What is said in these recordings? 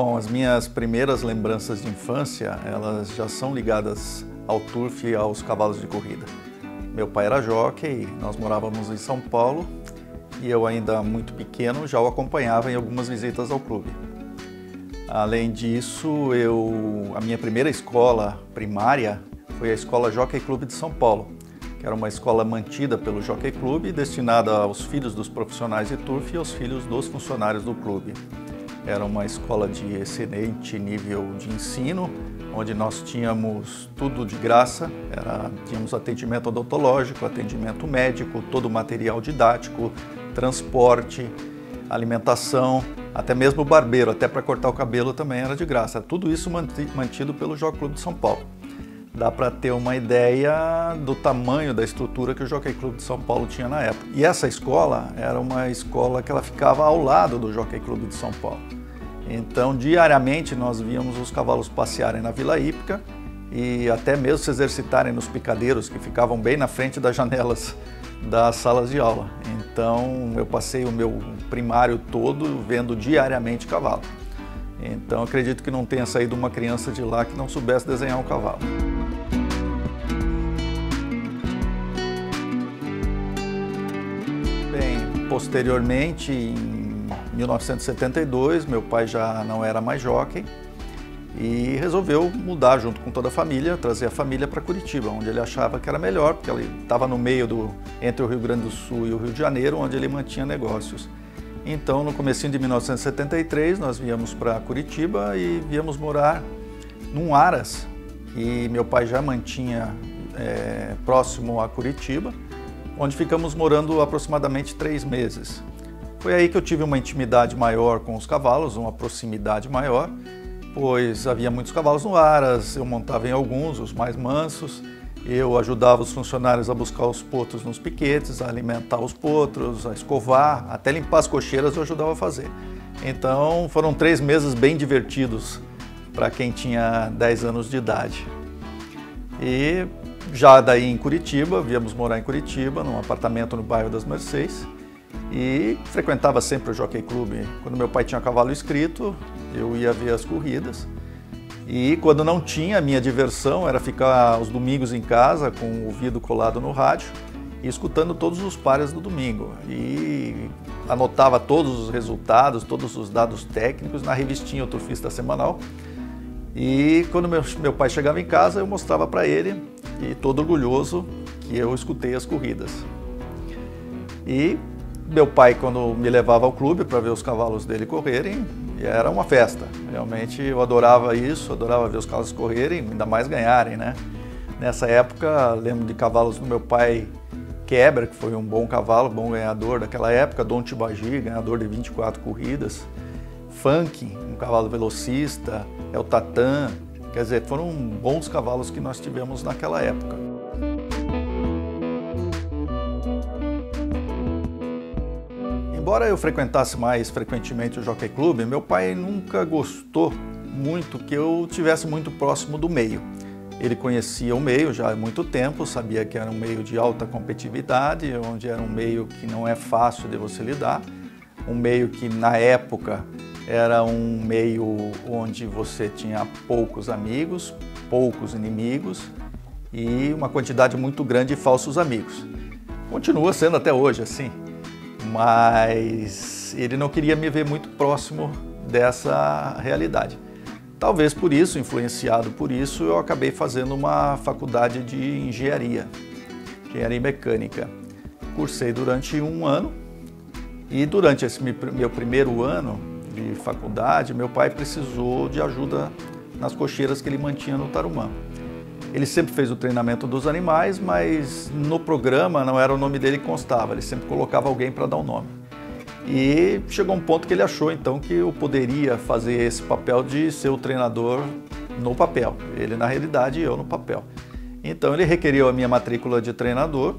Bom, as minhas primeiras lembranças de infância, elas já são ligadas ao turf e aos cavalos de corrida. Meu pai era jockey, nós morávamos em São Paulo e eu ainda muito pequeno já o acompanhava em algumas visitas ao clube. Além disso, a minha primeira escola primária foi a Escola Jockey Clube de São Paulo, que era uma escola mantida pelo Jockey Clube, destinada aos filhos dos profissionais de turf e aos filhos dos funcionários do clube. Era uma escola de excelente nível de ensino, onde nós tínhamos tudo de graça, tínhamos atendimento odontológico, atendimento médico, todo o material didático, transporte, alimentação, até mesmo o barbeiro, até para cortar o cabelo também era de graça. Tudo isso mantido pelo Jockey Clube de São Paulo. Dá para ter uma ideia do tamanho da estrutura que o Jockey Clube de São Paulo tinha na época. E essa escola era uma escola que ela ficava ao lado do Jockey Clube de São Paulo. Então, diariamente, nós víamos os cavalos passearem na Vila Hípica e até mesmo se exercitarem nos picadeiros, que ficavam bem na frente das janelas das salas de aula. Então, eu passei o meu primário todo vendo diariamente cavalo. Então, acredito que não tenha saído uma criança de lá que não soubesse desenhar um cavalo. Bem, posteriormente, em 1972, meu pai já não era mais jockey e resolveu mudar junto com toda a família, trazer a família para Curitiba, onde ele achava que era melhor, porque ele estava no meio entre o Rio Grande do Sul e o Rio de Janeiro, onde ele mantinha negócios. Então, no comecinho de 1973, nós viemos para Curitiba e viemos morar num Aras, que meu pai já mantinha próximo a Curitiba, onde ficamos morando aproximadamente 3 meses. Foi aí que eu tive uma intimidade maior com os cavalos, uma proximidade maior, pois havia muitos cavalos no Aras, eu montava em alguns, os mais mansos, eu ajudava os funcionários a buscar os potros nos piquetes, a alimentar os potros, a escovar, até limpar as cocheiras eu ajudava a fazer. Então foram 3 meses bem divertidos para quem tinha 10 anos de idade. E já daí em Curitiba, viemos morar em Curitiba, num apartamento no bairro das Mercês, e frequentava sempre o Jockey Clube. Quando meu pai tinha cavalo inscrito, eu ia ver as corridas. E quando não tinha, a minha diversão era ficar os domingos em casa com o ouvido colado no rádio e escutando todos os pares do domingo. E anotava todos os resultados, todos os dados técnicos na revistinha O Turfista Semanal. E quando meu pai chegava em casa, eu mostrava para ele, e todo orgulhoso, que eu escutei as corridas. E meu pai, quando me levava ao clube para ver os cavalos dele correrem, era uma festa. Realmente eu adorava isso, adorava ver os cavalos correrem, ainda mais ganharem, né? Nessa época, lembro de cavalos do meu pai, Quebra, que foi um bom cavalo, bom ganhador daquela época, Dom Tibagi, ganhador de 24 corridas, Funk, um cavalo velocista, El Tatã, quer dizer, foram bons cavalos que nós tivemos naquela época. Embora eu frequentasse mais frequentemente o Jockey Clube, meu pai nunca gostou muito que eu estivesse muito próximo do meio. Ele conhecia o meio já há muito tempo, sabia que era um meio de alta competitividade, onde era um meio que não é fácil de você lidar, um meio que na época era um meio onde você tinha poucos amigos, poucos inimigos e uma quantidade muito grande de falsos amigos. Continua sendo até hoje assim. Mas ele não queria me ver muito próximo dessa realidade. Talvez por isso, influenciado por isso, eu acabei fazendo uma faculdade de engenharia mecânica. Cursei durante 1 ano e durante esse meu primeiro ano de faculdade, meu pai precisou de ajuda nas cocheiras que ele mantinha no Tarumã. Ele sempre fez o treinamento dos animais, mas no programa não era o nome dele que constava, ele sempre colocava alguém para dar o nome. E chegou um ponto que ele achou então que eu poderia fazer esse papel de ser o treinador no papel, ele na realidade e eu no papel. Então ele requeriu a minha matrícula de treinador,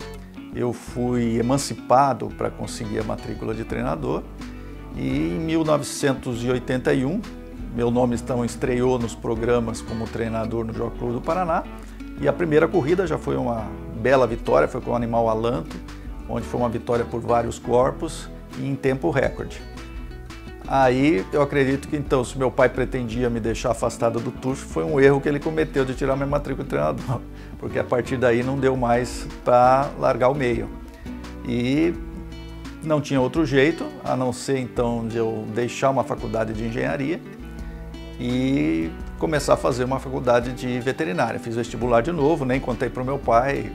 eu fui emancipado para conseguir a matrícula de treinador e em 1981 meu nome então estreou nos programas como treinador no Jockey Clube do Paraná e a primeira corrida já foi uma bela vitória, foi com o animal Alanto, onde foi uma vitória por vários corpos e em tempo recorde. Aí eu acredito que então, se meu pai pretendia me deixar afastado do turf, foi um erro que ele cometeu de tirar minha matrícula de treinador, porque a partir daí não deu mais para largar o meio. E não tinha outro jeito, a não ser então de eu deixar uma faculdade de engenharia e começar a fazer uma faculdade de veterinária. Fiz vestibular de novo, nem contei para o meu pai,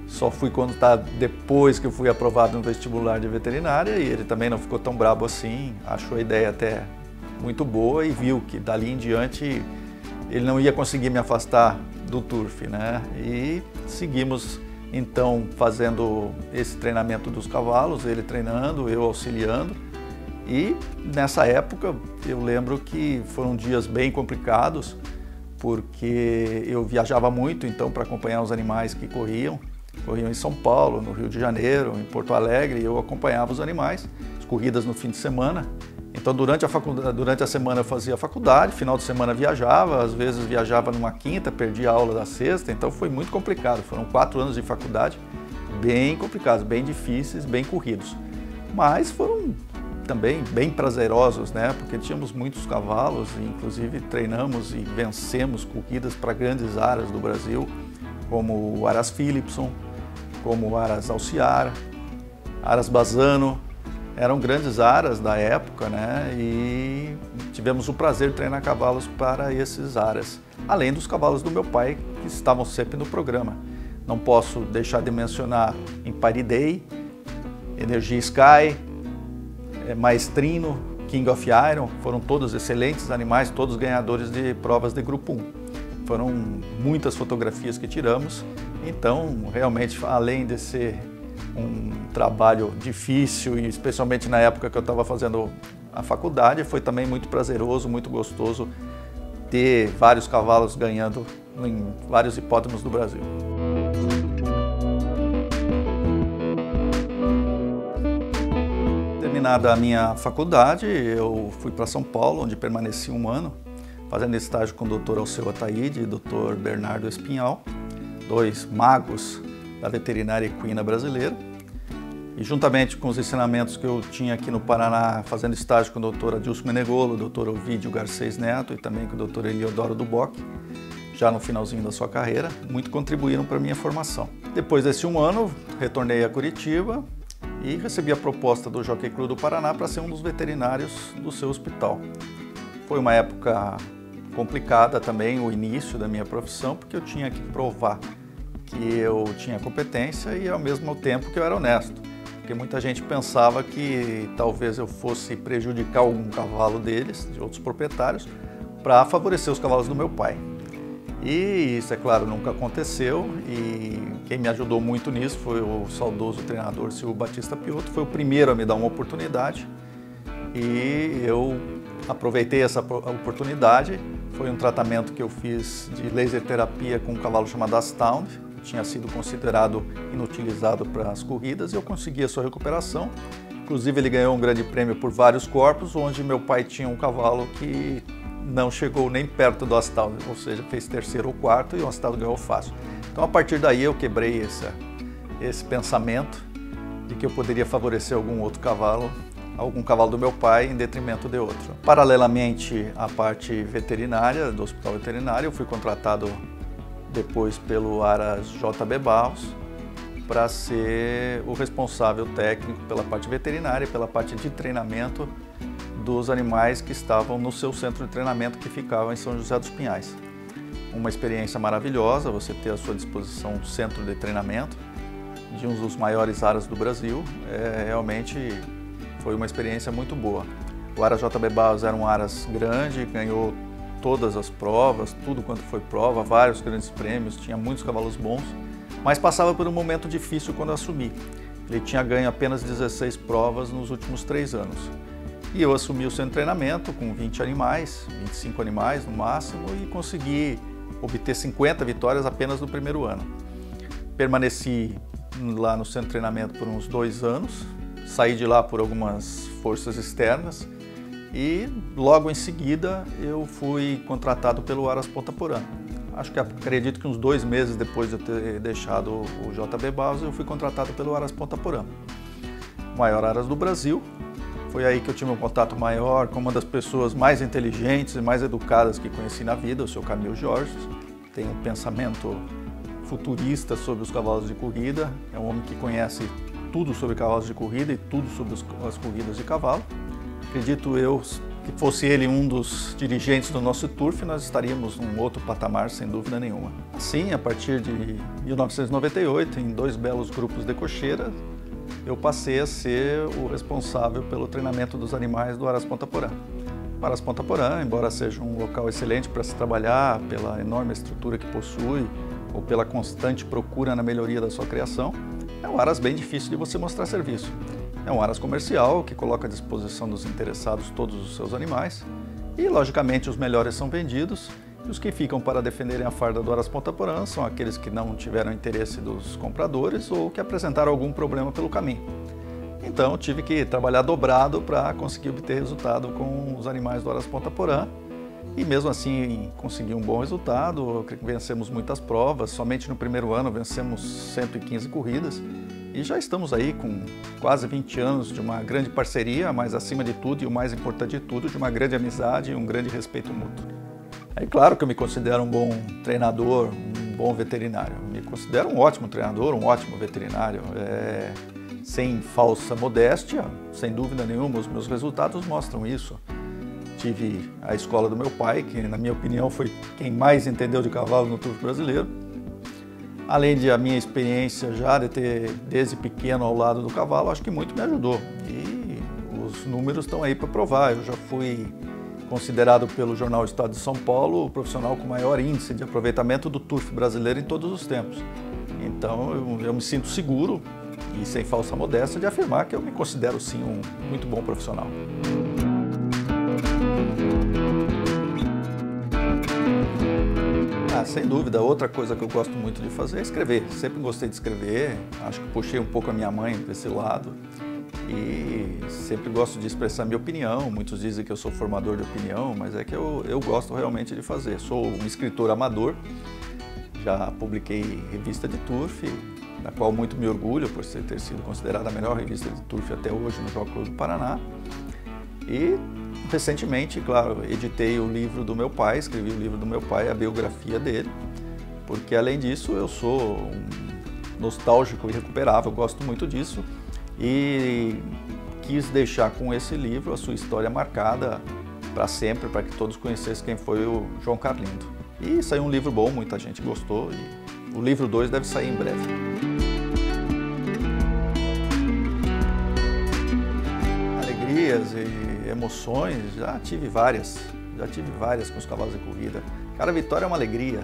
só fui contar depois que eu fui aprovado no vestibular de veterinária e ele também não ficou tão brabo assim, achou a ideia até muito boa e viu que dali em diante ele não ia conseguir me afastar do turf, né? E seguimos então fazendo esse treinamento dos cavalos, ele treinando, eu auxiliando. E nessa época eu lembro que foram dias bem complicados, porque eu viajava muito então para acompanhar os animais que corriam em São Paulo, no Rio de Janeiro, em Porto Alegre, e eu acompanhava os animais, as corridas no fim de semana. Então durante a semana eu fazia faculdade, final de semana viajava, às vezes viajava numa quinta, perdia a aula da sexta, então foi muito complicado. Foram 4 anos de faculdade bem complicados, bem difíceis, bem corridos. Mas foram também bem prazerosos, né? Porque tínhamos muitos cavalos, e inclusive treinamos e vencemos corridas para grandes aras do Brasil, como o Aras Philipson, como o Aras Alciar, Aras Bazzano. Eram grandes aras da época, né? E tivemos o prazer de treinar cavalos para esses aras, além dos cavalos do meu pai, que estavam sempre no programa. Não posso deixar de mencionar Empire Day, Energia Sky, Maestrino, King of Iron, foram todos excelentes animais, todos ganhadores de provas de grupo 1. Foram muitas fotografias que tiramos, então realmente, além de ser um trabalho difícil, e especialmente na época que eu estava fazendo a faculdade, foi também muito prazeroso, muito gostoso ter vários cavalos ganhando em vários hipódromos do Brasil. Terminada a minha faculdade, eu fui para São Paulo, onde permaneci 1 ano, fazendo estágio com o Dr. Alceu Ataíde e Dr. Bernardo Espinhal, 2 magos da veterinária equina brasileira. E juntamente com os ensinamentos que eu tinha aqui no Paraná, fazendo estágio com o Dr. Adilson Menegolo, o Dr. Ovidio Garcês Neto e também com o Dr. Eliodoro Duboc, já no finalzinho da sua carreira, muito contribuíram para a minha formação. Depois desse 1 ano, retornei a Curitiba e recebi a proposta do Jockey Club do Paraná para ser um dos veterinários do seu hospital. Foi uma época complicada também, o início da minha profissão, porque eu tinha que provar que eu tinha competência e ao mesmo tempo que eu era honesto. Porque muita gente pensava que talvez eu fosse prejudicar algum cavalo deles, de outros proprietários, para favorecer os cavalos do meu pai. E isso, é claro, nunca aconteceu, e quem me ajudou muito nisso foi o saudoso treinador Silvio Batista Piotto, foi o primeiro a me dar uma oportunidade e eu aproveitei essa oportunidade. Foi um tratamento que eu fiz de laser terapia com um cavalo chamado Astound, que tinha sido considerado inutilizado para as corridas, e eu consegui a sua recuperação. Inclusive ele ganhou um grande prêmio por vários corpos, onde meu pai tinha um cavalo que não chegou nem perto do Astound, ou seja, fez 3º ou 4º e o Astound ganhou fácil. Então a partir daí eu quebrei esse pensamento de que eu poderia favorecer algum cavalo do meu pai em detrimento de outro. Paralelamente à parte veterinária, do hospital veterinário, eu fui contratado depois pelo Aras JB Barros para ser o responsável técnico pela parte veterinária e pela parte de treinamento dos animais que estavam no seu centro de treinamento, que ficava em São José dos Pinhais. Uma experiência maravilhosa, você ter à sua disposição um centro de treinamento de um dos maiores aras do Brasil, realmente foi uma experiência muito boa. O Aras JB Barros era um aras grande, ganhou todas as provas, tudo quanto foi prova, vários grandes prêmios, tinha muitos cavalos bons, mas passava por um momento difícil quando assumi. Ele tinha ganho apenas 16 provas nos últimos 3 anos. E eu assumi o centro de treinamento com 20 animais, 25 animais no máximo, e consegui obter 50 vitórias apenas no primeiro ano. Permaneci lá no centro de treinamento por uns 2 anos, saí de lá por algumas forças externas e logo em seguida eu fui contratado pelo Aras Ponta Porã. Acredito que uns 2 meses depois de eu ter deixado o JB Barros, eu fui contratado pelo Aras Ponta Porã, o maior aras do Brasil. Foi aí que eu tive um contato maior com uma das pessoas mais inteligentes e mais educadas que conheci na vida, o Sr. Camilo Jorge. Tem um pensamento futurista sobre os cavalos de corrida, é um homem que conhece tudo sobre cavalos de corrida e tudo sobre as corridas de cavalo. Acredito eu que fosse ele um dos dirigentes do nosso Turf, nós estaríamos num outro patamar, sem dúvida nenhuma. Assim, a partir de 1998, em 2 belos grupos de cocheira, eu passei a ser o responsável pelo treinamento dos animais do Aras Ponta Porã. O Aras Ponta Porã, embora seja um local excelente para se trabalhar, pela enorme estrutura que possui, ou pela constante procura na melhoria da sua criação, é um aras bem difícil de você mostrar serviço. É um aras comercial que coloca à disposição dos interessados todos os seus animais e, logicamente, os melhores são vendidos e os que ficam para defenderem a farda do Aras Ponta Porã são aqueles que não tiveram interesse dos compradores ou que apresentaram algum problema pelo caminho. Então, tive que trabalhar dobrado para conseguir obter resultado com os animais do Aras Ponta Porã. E mesmo assim consegui um bom resultado, vencemos muitas provas, somente no primeiro ano vencemos 115 corridas e já estamos aí com quase 20 anos de uma grande parceria, mas acima de tudo e o mais importante de tudo, de uma grande amizade e um grande respeito mútuo. É claro que eu me considero um bom treinador, um bom veterinário, me considero um ótimo treinador, um ótimo veterinário, sem falsa modéstia, sem dúvida nenhuma, os meus resultados mostram isso. Tive a escola do meu pai, que na minha opinião foi quem mais entendeu de cavalo no Turf brasileiro. Além de a minha experiência já de ter desde pequeno ao lado do cavalo, acho que muito me ajudou. E os números estão aí para provar. Eu já fui considerado pelo jornal Estado de São Paulo o profissional com maior índice de aproveitamento do Turf brasileiro em todos os tempos. Então eu me sinto seguro e sem falsa modéstia de afirmar que eu me considero sim um muito bom profissional. Sem dúvida, outra coisa que eu gosto muito de fazer é escrever. Sempre gostei de escrever, acho que puxei um pouco a minha mãe para esse lado e sempre gosto de expressar minha opinião. Muitos dizem que eu sou formador de opinião, mas é que eu gosto realmente de fazer. Sou um escritor amador, já publiquei revista de Turf, da qual muito me orgulho por ter sido considerada a melhor revista de Turf até hoje no Jockey Clube do Paraná. E recentemente, claro, editei o livro do meu pai, escrevi o livro do meu pai, a biografia dele, porque além disso eu sou um nostálgico e recuperável, gosto muito disso e quis deixar com esse livro a sua história marcada para sempre, para que todos conhecessem quem foi o João Carlindo. E saiu um livro bom, muita gente gostou e o livro 2 deve sair em breve. Alegrias e emoções, já tive várias com os cavalos de corrida. Cada vitória é uma alegria.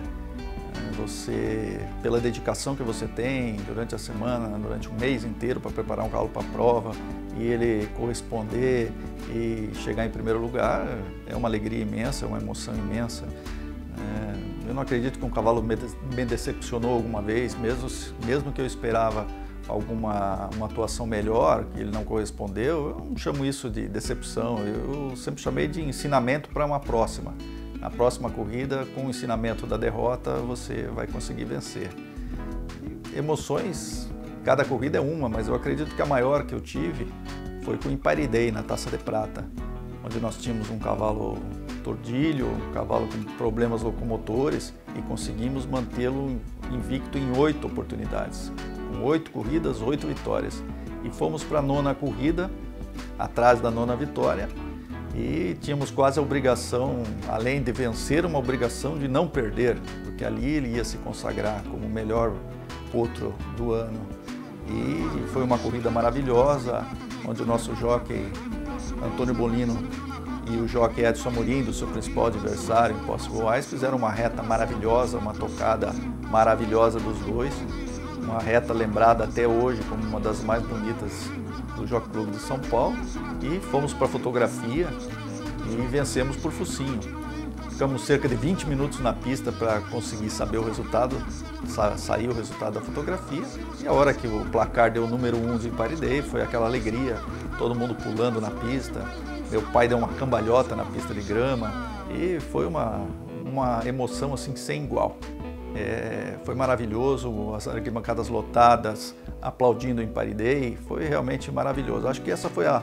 Você, pela dedicação que você tem durante a semana, durante um mês inteiro para preparar um cavalo para a prova e ele corresponder e chegar em primeiro lugar, é uma alegria imensa, é uma emoção imensa. Eu não acredito que um cavalo me decepcionou alguma vez, mesmo que eu esperava uma atuação melhor, que ele não correspondeu, eu não chamo isso de decepção, eu sempre chamei de ensinamento para uma próxima. Na próxima corrida, com o ensinamento da derrota, você vai conseguir vencer. Emoções, cada corrida é uma, mas eu acredito que a maior que eu tive foi com o Empire Day, na Taça de Prata, onde nós tínhamos um cavalo tordilho, um cavalo com problemas locomotores e conseguimos mantê-lo invicto em 8 oportunidades. Com 8 corridas, 8 vitórias. E fomos para a 9ª corrida, atrás da 9ª vitória, e tínhamos quase a obrigação, além de vencer, uma obrigação de não perder, porque ali ele ia se consagrar como o melhor potro do ano. E foi uma corrida maravilhosa, onde o nosso jockey Antônio Bolino e o jockey Edson Amorim, do seu principal adversário, em Poços Goiás, fizeram uma reta maravilhosa, uma tocada maravilhosa dos dois. Uma reta lembrada até hoje como uma das mais bonitas do Jockey Clube de São Paulo. E fomos para a fotografia e vencemos por focinho. Ficamos cerca de 20 minutos na pista para conseguir saber o resultado, saiu o resultado da fotografia. E a hora que o placar deu o número 1 de Empire Day, foi aquela alegria, todo mundo pulando na pista. Meu pai deu uma cambalhota na pista de grama e foi uma emoção assim sem igual. Foi maravilhoso, as arquibancadas lotadas, aplaudindo em Paris-Day, foi realmente maravilhoso. Acho que essa foi a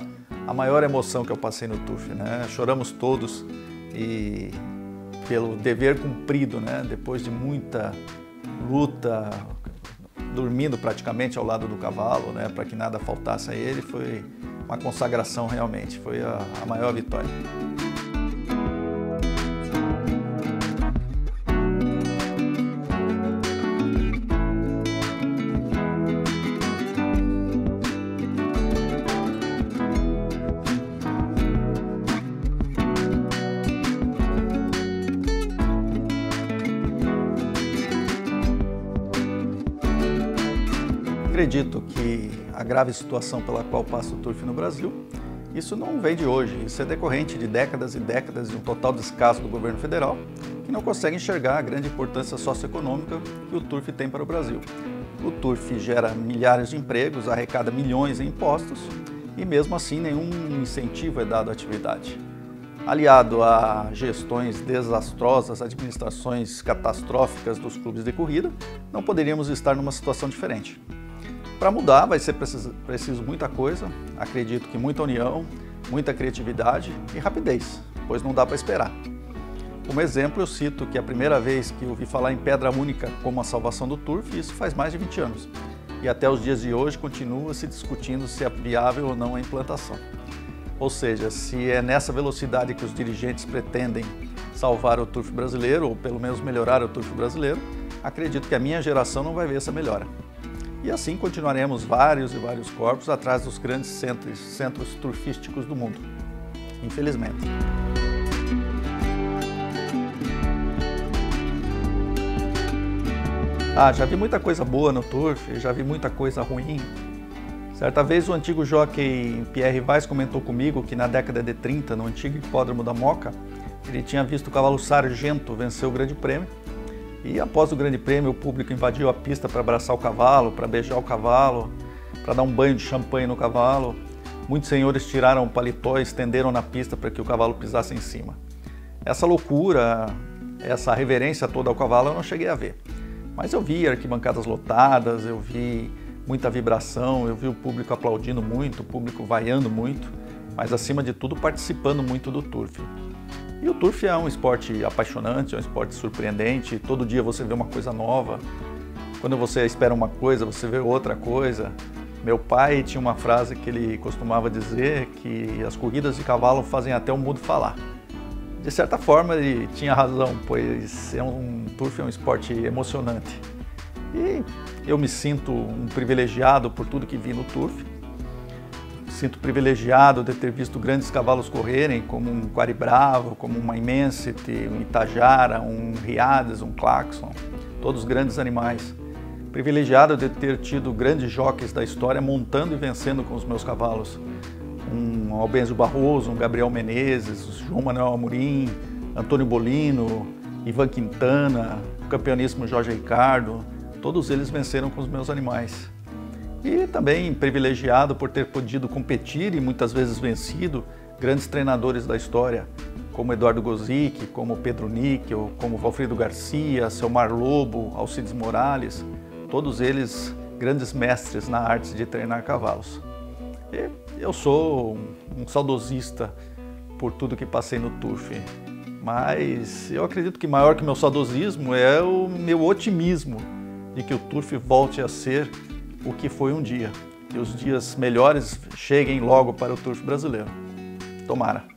maior emoção que eu passei no Turf, né? Choramos todos e pelo dever cumprido, né? Depois de muita luta, dormindo praticamente ao lado do cavalo, né? Para que nada faltasse a ele, foi uma consagração realmente, foi a maior vitória. Acredito que a grave situação pela qual passa o Turf no Brasil, isso não vem de hoje, isso é decorrente de décadas e décadas de um total descaso do governo federal, que não consegue enxergar a grande importância socioeconômica que o Turf tem para o Brasil. O Turf gera milhares de empregos, arrecada milhões em impostos e mesmo assim nenhum incentivo é dado à atividade. Aliado a gestões desastrosas, administrações catastróficas dos clubes de corrida, não poderíamos estar numa situação diferente. Para mudar vai ser preciso muita coisa, acredito que muita união, muita criatividade e rapidez, pois não dá para esperar. Como exemplo, eu cito que a primeira vez que ouvi falar em pedra única como a salvação do Turf, isso faz mais de 20 anos. E até os dias de hoje continua se discutindo se é viável ou não a implantação. Ou seja, se é nessa velocidade que os dirigentes pretendem salvar o Turf brasileiro, ou pelo menos melhorar o Turf brasileiro, acredito que a minha geração não vai ver essa melhora. E assim continuaremos vários e vários corpos atrás dos grandes centros turfísticos do mundo, infelizmente. Já vi muita coisa boa no Turf, já vi muita coisa ruim. Certa vez o antigo jockey Pierre Weiss comentou comigo que na década de 30, no antigo hipódromo da Moca, ele tinha visto o cavalo Sargento vencer o Grande Prêmio. E após o Grande Prêmio, o público invadiu a pista para abraçar o cavalo, para beijar o cavalo, para dar um banho de champanhe no cavalo. Muitos senhores tiraram o paletó e estenderam na pista para que o cavalo pisasse em cima. Essa loucura, essa reverência toda ao cavalo eu não cheguei a ver. Mas eu vi arquibancadas lotadas, eu vi muita vibração, eu vi o público aplaudindo muito, o público vaiando muito, mas acima de tudo participando muito do Turf. E o Turf é um esporte apaixonante, é um esporte surpreendente, todo dia você vê uma coisa nova. Quando você espera uma coisa, você vê outra coisa. Meu pai tinha uma frase que ele costumava dizer, que as corridas de cavalo fazem até o mudo falar. De certa forma ele tinha razão, pois Turf é um esporte emocionante. E eu me sinto um privilegiado por tudo que vi no Turf. Sinto privilegiado de ter visto grandes cavalos correrem, como um Quarry Bravo, como uma Immensity, um Itajara, um Riades, um Claxon, todos grandes animais. Privilegiado de ter tido grandes jockeys da história montando e vencendo com os meus cavalos. Um Albenzio Barroso, um Gabriel Menezes, João Manuel Amorim, Antônio Bolino, Ivan Quintana, o campeoníssimo Jorge Ricardo, todos eles venceram com os meus animais. E também privilegiado por ter podido competir e muitas vezes vencido grandes treinadores da história, como Eduardo Gozzichi, como Pedro Níquel, como Valfrido Garcia, Selmar Lobo, Alcides Morales, todos eles grandes mestres na arte de treinar cavalos. E eu sou um saudosista por tudo que passei no Turf, mas eu acredito que maior que meu saudosismo é o meu otimismo de que o Turf volte a ser o que foi um dia, e os dias melhores cheguem logo para o Turf brasileiro. Tomara!